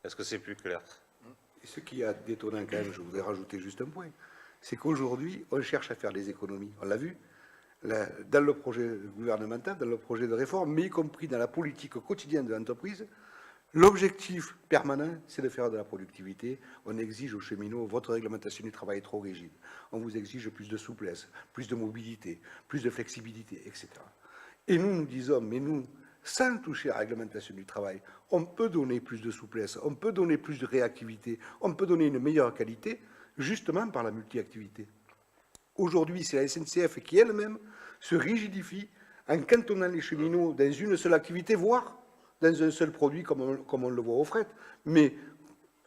Est-ce que c'est plus clair? Et ce qui a détonnant quand même, je voudrais rajouter juste un point, c'est qu'aujourd'hui, on cherche à faire des économies. On l'a vu dans le projet gouvernemental, dans le projet de réforme, mais y compris dans la politique quotidienne de l'entreprise. L'objectif permanent, c'est de faire de la productivité. On exige aux cheminots, votre réglementation du travail est trop rigide. On vous exige plus de souplesse, plus de mobilité, plus de flexibilité, etc. Et nous disons, mais nous, sans toucher à la réglementation du travail, on peut donner plus de souplesse, on peut donner plus de réactivité, on peut donner une meilleure qualité, justement par la multi-activité. Aujourd'hui, c'est la SNCF qui elle-même se rigidifie en cantonnant les cheminots dans une seule activité, voire dans un seul produit, comme on le voit au fret. Mais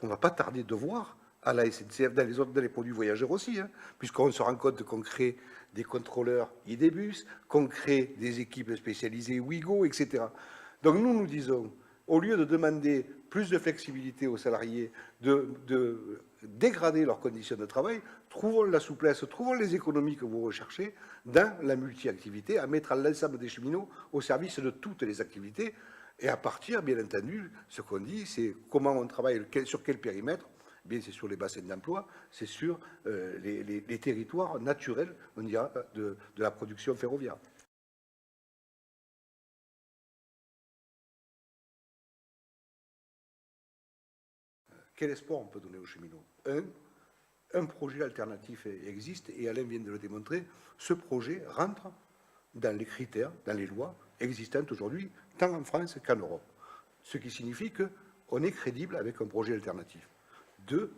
on ne va pas tarder de voir à la SNCF, dans les produits voyageurs aussi, hein, puisqu'on se rend compte qu'on crée des contrôleurs IDBus, qu'on crée des équipes spécialisées Ouigo, etc. Donc nous disons, au lieu de demander plus de flexibilité aux salariés, de dégrader leurs conditions de travail, trouvons la souplesse, trouvons les économies que vous recherchez dans la multi-activité, à mettre l'ensemble des cheminots au service de toutes les activités. Et à partir, bien entendu, ce qu'on dit, c'est comment on travaille, sur quel périmètre. Bien, c'est sur les bassins d'emploi, c'est sur les territoires naturels, on dira, de la production ferroviaire. Quel espoir on peut donner aux cheminots? Un projet alternatif existe, et Alain vient de le démontrer. Ce projet rentre dans les critères, dans les lois existantes aujourd'hui, tant en France qu'en Europe. Ce qui signifie qu'on est crédible avec un projet alternatif. Deux,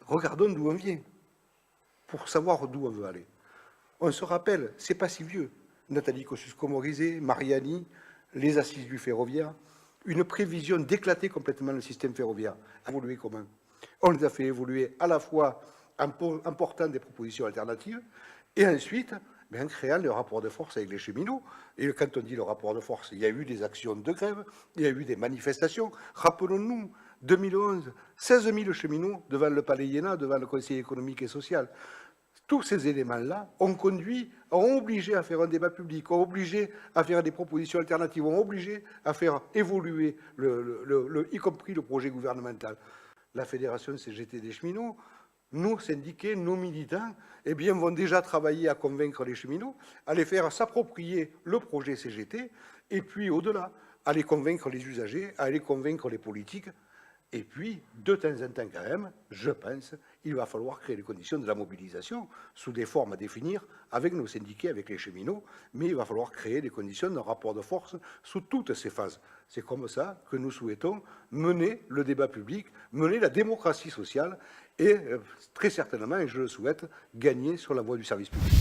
regardons d'où on vient, pour savoir d'où on veut aller. On se rappelle, c'est pas si vieux, Nathalie Kosciusko-Morizet, Mariani, les assises du ferroviaire, une prévision d'éclater complètement le système ferroviaire. Évoluer comment? On les a fait évoluer à la fois en portant des propositions alternatives et ensuite en créant le rapport de force avec les cheminots. Et quand on dit le rapport de force, il y a eu des actions de grève, il y a eu des manifestations. Rappelons-nous, 2011, 16 000 cheminots devant le Palais Iéna, devant le Conseil économique et social. Tous ces éléments-là ont obligé à faire un débat public, ont obligé à faire des propositions alternatives, ont obligé à faire évoluer, y compris le projet gouvernemental. La Fédération CGT des cheminots, nos syndiqués, nos militants, eh bien, vont déjà travailler à convaincre les cheminots, à les faire s'approprier le projet CGT, et puis au-delà, à les convaincre les usagers, à les convaincre les politiques. Et puis, de temps en temps quand même, je pense, il va falloir créer les conditions de la mobilisation sous des formes à définir avec nos syndiqués, avec les cheminots, mais il va falloir créer les conditions d'un rapport de force sous toutes ces phases. C'est comme ça que nous souhaitons mener le débat public, mener la démocratie sociale et très certainement, et je le souhaite, gagner sur la voie du service public.